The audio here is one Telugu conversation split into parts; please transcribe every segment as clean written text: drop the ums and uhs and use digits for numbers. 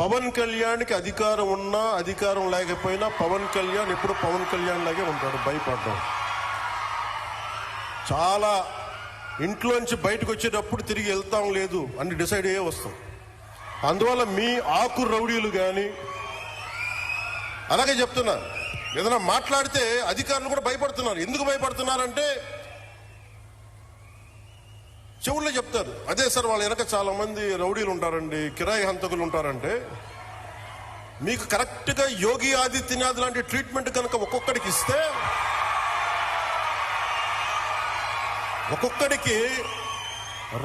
పవన్ కళ్యాణ్కి అధికారం ఉన్నా అధికారం లేకపోయినా పవన్ కళ్యాణ్ ఎప్పుడు పవన్ కళ్యాణ్ లాగే ఉంటాడు. భయపడ్డాం. చాలా ఇంట్లోంచి బయటకు వచ్చేటప్పుడు తిరిగి వెళ్తాం లేదు అని డిసైడ్ అయ్యే వస్తాం. అందువల్ల మీ ఆకు రౌడీలు కానీ అలాగే చెప్తున్నా, ఏదైనా మాట్లాడితే అధికారులు కూడా భయపడుతున్నారు. ఎందుకు భయపడుతున్నారంటే చెవుల్లో చెప్తారు, అదే సార్ వాళ్ళ వెనక చాలా మంది రౌడీలు ఉంటారండి, కిరాయి హంతకులు ఉంటారంటే, మీకు కరెక్ట్గా యోగి ఆదిత్యనాథ్ లాంటి ట్రీట్మెంట్ కనుక ఒక్కొక్కడికి ఇస్తే ఒక్కొక్కడికి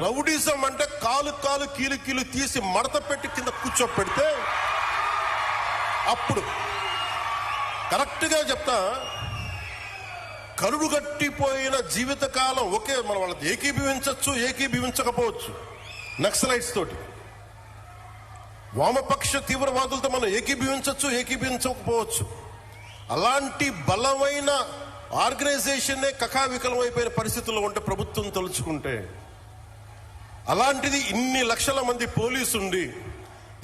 రౌడీజం అంటే కాలు కాలు కీలు కీలు తీసి మడత పెట్టి కింద కూర్చోపెడితే అప్పుడు కరెక్ట్గా చెప్తా, కరుడు గట్టిపోయిన జీవితకాలం ఒకే మనం వాళ్ళకి ఏకీభవించవచ్చు, ఏకీభవించకపోవచ్చు. నక్సలైట్స్ తోటి, వామపక్ష తీవ్రవాదులతో మనం ఏకీభవించవచ్చు, ఏకీభవించకపోవచ్చు. అలాంటి బలమైన ఆర్గనైజేషన్నే కకావికలం అయిపోయిన పరిస్థితుల్లో ఉంటే ప్రభుత్వం తలుచుకుంటే, అలాంటిది ఇన్ని లక్షల మంది పోలీసుండి,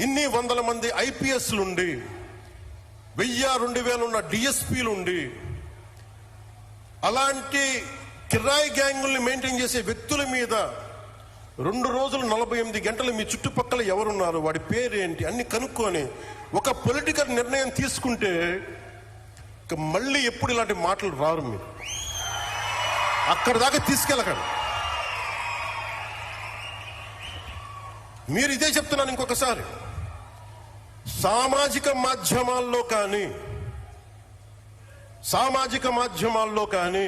ఇన్ని వందల మంది ఐపీఎస్లుండి, 1000-2000 ఉన్న డిఎస్పీలుండి, అలాంటి కిరాయి గ్యాంగుల్ని మెయింటైన్ చేసే వ్యక్తుల మీద 2 రోజులు 48 గంటలు మీ చుట్టుపక్కల ఎవరున్నారు, వాడి పేరేంటి అన్ని కనుక్కొని ఒక పొలిటికల్ నిర్ణయం తీసుకుంటే మళ్ళీ ఎప్పుడు ఇలాంటి మాటలు రారు. మీరు అక్కడి దాకా తీసుకెళ్ళకండి. మీరు ఇదే చెప్తున్నాను ఇంకొకసారి, సామాజిక మాధ్యమాల్లో కానీ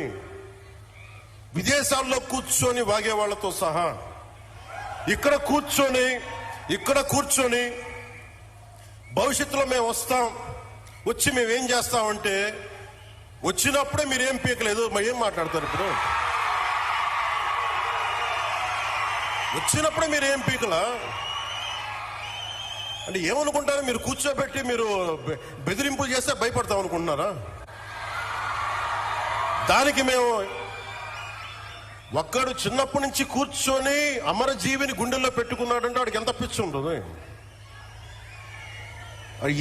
విదేశాల్లో కూర్చొని వాగే వాళ్ళతో సహా ఇక్కడ కూర్చొని భవిష్యత్తులో మేము వస్తాం, వచ్చి మేమేం చేస్తామంటే, వచ్చినప్పుడే మీరేం పీకలేదు, మరి ఏం మాట్లాడతారు? ఇప్పుడు వచ్చినప్పుడే మీరేం పీకలా అంటే ఏమనుకుంటారు? మీరు కూర్చోబెట్టి మీరు బెదిరింపులు చేస్తే భయపడతాం అనుకుంటున్నారా? దానికి మేము ఒక్కడు చిన్నప్పటి నుంచి కూర్చొని అమరజీవిని గుండెల్లో పెట్టుకున్నాడంటే వాడికి ఎంత పిచ్చి ఉంటుంది?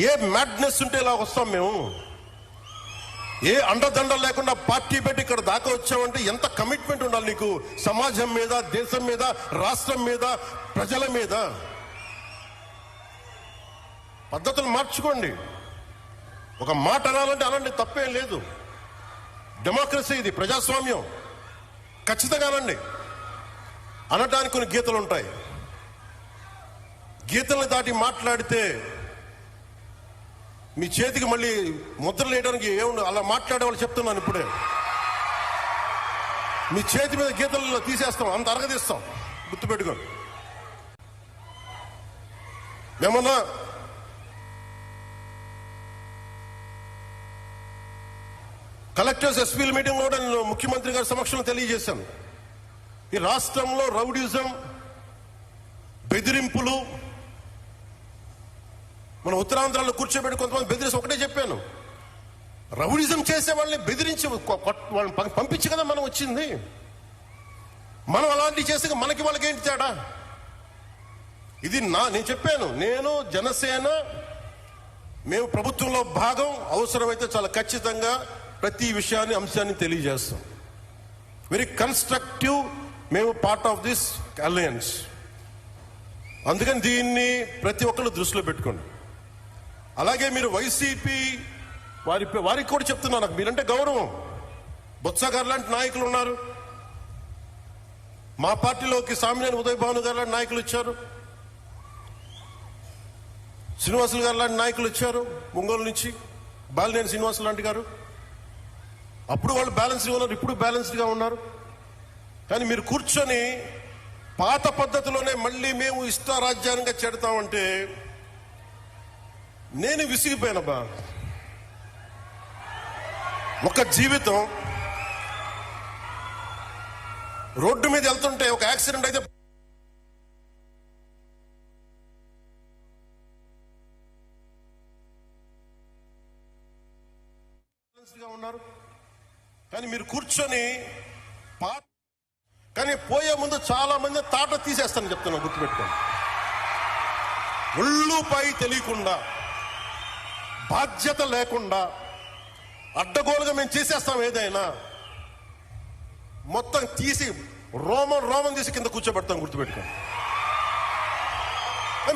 ఏ మ్యాడ్నెస్ ఉంటే ఇలా వస్తాం మేము? ఏ అండదండలు లేకుండా పార్టీ పెట్టి ఇక్కడ దాకా వచ్చామంటే ఎంత కమిట్మెంట్ ఉండాలి నీకు, సమాజం మీద, దేశం మీద, రాష్ట్రం మీద, ప్రజల మీద. పద్ధతులు మార్చుకోండి. ఒక మాట అనాలంటే అనండి, తప్పేం లేదు. డెమోక్రసీ ఇది, ప్రజాస్వామ్యం. ఖచ్చితంగా అనండి. అనటానికి కొన్ని గీతలు ఉంటాయి. గీతల్ని దాటి మాట్లాడితే మీ చేతికి మళ్ళీ ముద్రలు వేయడానికి ఏముండదు. అలా మాట్లాడే వాళ్ళు చెప్తున్నాను ఇప్పుడే, మీ చేతి మీద గీతలు తీసేస్తాం, అంత అరగదీస్తాం. గుర్తుపెట్టుకోండి. ఏమన్నా కలెక్టర్స్ ఎస్పీల మీటింగ్ కూడా నేను ముఖ్యమంత్రి గారి సమక్షంలో తెలియజేశాను. ఈ రాష్ట్రంలో రౌడీజం, బెదిరింపులు, మన ఉత్తరాంధ్రలో కూర్చోబెట్టి కొంతమంది బెదిరించి ఒకటే చెప్పాను, రౌడీజం చేసే వాళ్ళని బెదిరించి వాళ్ళని పంపించి కదా మనం వచ్చింది. మనం అలాంటివి చేస్తే మనకి వాళ్ళకి ఏంటి తేడా? ఇది నేను చెప్పాను, నేను జనసేన మేము ప్రభుత్వంలో భాగం, అవసరమైతే చాలా ఖచ్చితంగా ప్రతి విషయాన్ని, అంశాన్ని తెలియజేస్తాం. వెరీ కన్స్ట్రక్టివ్, మేము పార్ట్ ఆఫ్ దిస్ అలయన్స్. అందుకని దీన్ని ప్రతి ఒక్కరు దృష్టిలో పెట్టుకోండి. అలాగే మీరు వైసీపీ వారికి కూడా చెప్తున్నా, నాకు మీరంటే గౌరవం. బొత్స గారు లాంటి నాయకులు ఉన్నారు, మా పార్టీలోకి సామినేని ఉదయ్ భాను గారు లాంటి నాయకులు వచ్చారు, శ్రీనివాసులు గారు లాంటి నాయకులు వచ్చారు ఒంగోలు నుంచి, బాలినేని శ్రీనివాసులు లాంటి గారు. అప్పుడు వాళ్ళు బ్యాలెన్స్గా ఉన్నారు, ఇప్పుడు బ్యాలెన్స్డ్గా ఉన్నారు. కానీ మీరు కూర్చొని పాత పద్ధతిలోనే మళ్ళీ మేము ఇష్టారాజ్యాంగంగా చెడతామంటే నేను విసిగిపోయానబ్బా. ఒక జీవితం రోడ్డు మీద వెళ్తుంటే ఒక యాక్సిడెంట్ అయితే ఉన్నారు, కానీ మీరు కూర్చొని కానీ పోయే ముందు చాలా మంది తాట తీసేస్తాను చెప్తున్నా, గుర్తుపెట్టుకోండి. ఒళ్ళుపై తెలియకుండా, బాధ్యత లేకుండా అడ్డగోలుగా మేము చేసేస్తాం. ఏదైనా మొత్తం తీసి రోమం తీసి కింద కూర్చోబెడతాం. గుర్తుపెట్టుకోండి.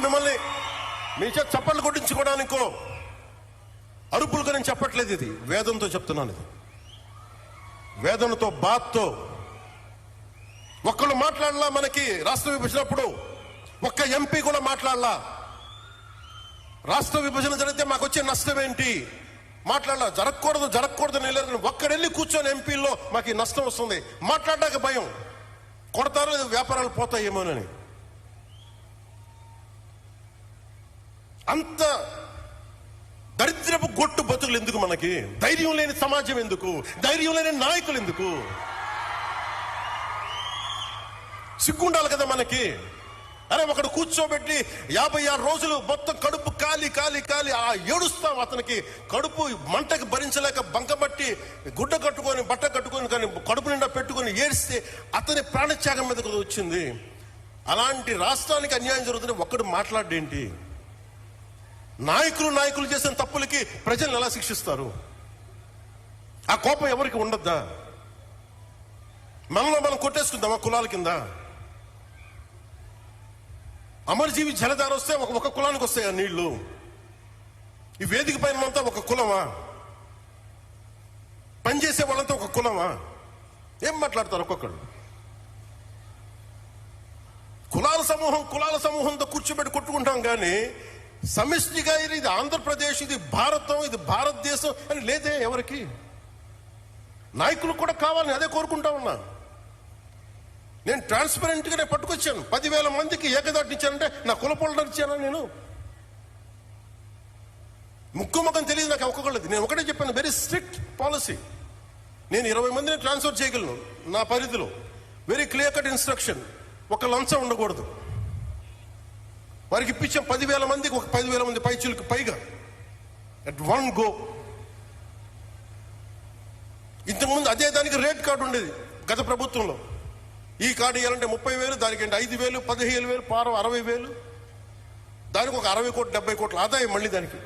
మిమ్మల్ని మీ చేత చప్పట్లు కొట్టించుకోవడానికో అరుపులుగా నేను చెప్పట్లేదు. ఇది వేదంతో చెప్తున్నాను. ఇది వేదనతో, బాధతో. ఒక్కళ్ళు మాట్లాడలా. మనకి రాష్ట్ర విభజనప్పుడు ఒక్క ఎంపీ కూడా మాట్లాడలా. రాష్ట్ర విభజన జరిగితే మాకు వచ్చే నష్టం ఏంటి మాట్లాడలా. జరగకూడదు నేను ఒక్కడెళ్ళి కూర్చొని ఎంపీల్లో మాకు ఈ నష్టం వస్తుంది మాట్లాడడానికి భయం. కొడతారో వ్యాపారాలు పోతాయేమోనని. అంత దరిద్రపు గొట్టు బతుకులు ఎందుకు మనకి? ధైర్యం లేని సమాజం ఎందుకు? ధైర్యం లేని నాయకులు ఎందుకు? సిగ్గుండాలి కదా మనకి. అరే ఒకడు కూర్చోబెట్టి 56 రోజులు మొత్తం కడుపు కాలి ఏడుస్తాం. అతనికి కడుపు మంటకి భరించలేక బంకబట్టి గుడ్డ కట్టుకొని బట్ట కట్టుకొని కానీ కడుపు నిండా పెట్టుకొని ఏడిస్తే అతని ప్రాణత్యాగం మీదకి వచ్చింది. అలాంటి రాష్ట్రానికి అన్యాయం జరుగుతుంది. ఒక్కడు మాట్లాడేంటి? నాయకులు చేసిన తప్పులకి ప్రజలను ఎలా శిక్షిస్తారు? ఆ కోపం ఎవరికి ఉండద్దా? మనలో మనం కొట్టేసుకుందామా కులాల కింద? అమరజీవి జలధార వస్తే ఒక కులానికి వస్తాయా నీళ్లు? ఈ వేదిక పైన అంతా ఒక కులమా? పనిచేసే వాళ్ళంతా ఒక కులమా? ఏం మాట్లాడతారు ఒక్కొక్కడు? కులాల సమూహంతో కూర్చోబెట్టి కొట్టుకుంటాం కానీ సమిష్టిగా ఇది ఆంధ్రప్రదేశ్, ఇది భారతం, ఇది భారతదేశం అని లేదే ఎవరికి. నాయకులు కూడా కావాలని అదే కోరుకుంటా ఉన్నా. నేను ట్రాన్స్పరెంట్ గా పట్టుకొచ్చాను. 10,000 మందికి ఏకదాటిని ఇచ్చానంటే నా కులపోళ్ళని ఇచ్చాను. నేను ముఖం తెలియదు నాకు ఒక్కొక్కళ్ళది. నేను ఒకటే చెప్పాను, వెరీ స్ట్రిక్ట్ పాలసీ. నేను 20 మందిని ట్రాన్స్ఫర్ చేయగలను నా పరిధిలో. Very clear cut instruction. ఒక లంచం ఉండకూడదు. వారికి ఇప్పించాం 10,000 మందికి ఒక 10,000 మంది పైచులకు పైగా అట్ వన్ గో. ఇంతకుముందు అదే దానికి రేట్ కార్డు ఉండేది గత ప్రభుత్వంలో. ఈ కార్డు ఇవ్వాలంటే 30,000, దానికి 5,000, 15,000, పారం 60,000, దానికి ఒక 60 కోట్లు 70 కోట్ల ఆదాయం మళ్ళీ దానికి.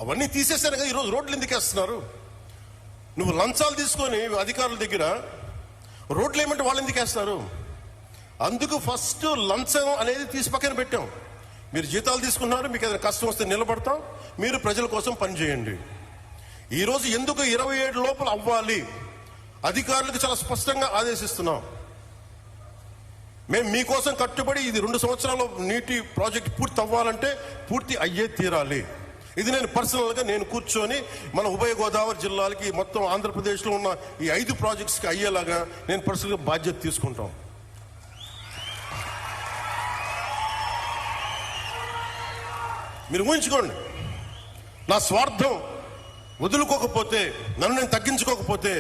అవన్నీ తీసేశారు కదా. ఈరోజు రోడ్లు ఎందుకు వేస్తున్నారు? నువ్వు లంచాలు తీసుకొని అధికారుల దగ్గర రోడ్లు ఏమంటే వాళ్ళు ఎందుకు వేస్తారు? అందుకు ఫస్ట్ లంచం అనేది తీసి పక్కన పెట్టాం. మీరు జీతాలు తీసుకున్నారు, మీకు ఏదైనా కష్టం వస్తే నిలబడతాం, మీరు ప్రజల కోసం పనిచేయండి. ఈరోజు ఎందుకు 27 లోపల అవ్వాలి అధికారులకు చాలా స్పష్టంగా ఆదేశిస్తున్నాం. మేము మీకోసం కట్టుబడి ఇది 2 సంవత్సరాల్లో నీటి ప్రాజెక్ట్ పూర్తి అవ్వాలంటే పూర్తి అయ్యే తీరాలి. ఇది నేను పర్సనల్ గా నేను కూర్చొని మన ఉభయ గోదావరి జిల్లాలకి మొత్తం ఆంధ్రప్రదేశ్ లో ఉన్న ఈ 5 ప్రాజెక్ట్స్ కి అయ్యేలాగా నేను పర్సనల్ గా బాధ్యత తీసుకుంటాం. మీరు ఊహించుకోండి, నా స్వార్థం వదులుకోకపోతే, నన్ను నేను తగ్గించుకోకపోతే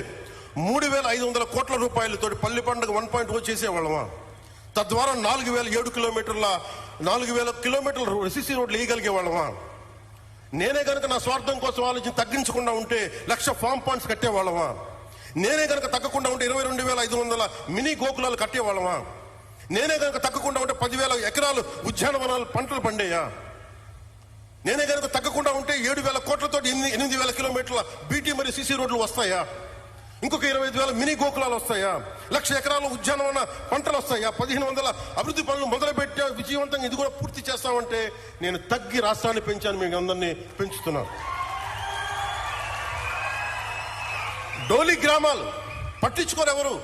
3,500 కోట్ల రూపాయలతో పల్లి పండుగ 1.0 చేసేవాళ్ళమా? తద్వారా 4,007 కిలోమీటర్ల ఎస్సీసీ రోడ్లు వేయగలిగే వాళ్ళమా? నేనే కనుక నా స్వార్థం కోసం ఆలోచన తగ్గించకుండా ఉంటే 1,00,000 ఫామ్ పాండ్స్ కట్టేవాళ్ళమా? నేనే కనుక తగ్గకుండా ఉంటే 22,500 మినీ గోకులాలు కట్టేవాళ్ళమా? నేనే కనుక తగ్గకుండా ఉంటే 10,000 ఎకరాలు ఉద్యానవనాలు పంటలు పండేయా? నేనే కనుక తగ్గకుండా ఉంటే 7,000 కోట్లతో 8,000 కిలోమీటర్ల బీటీ మరియు సీసీ రోడ్లు వస్తాయా? ఇంకొక 25,000 మినీ గోకులాలు వస్తాయా? 1,00,000 ఎకరాల ఉద్యానవన పంటలు వస్తాయా? 1,500 అభివృద్ధి పనులు మొదలుపెట్టా విజయవంతంగా ఇది కూడా పూర్తి చేస్తామంటే నేను తగ్గి రాష్ట్రాన్ని పెంచాను, మీకు అందరినీ పెంచుతున్నాను. డోలి గ్రామాలు పట్టించుకోరు ఎవరు.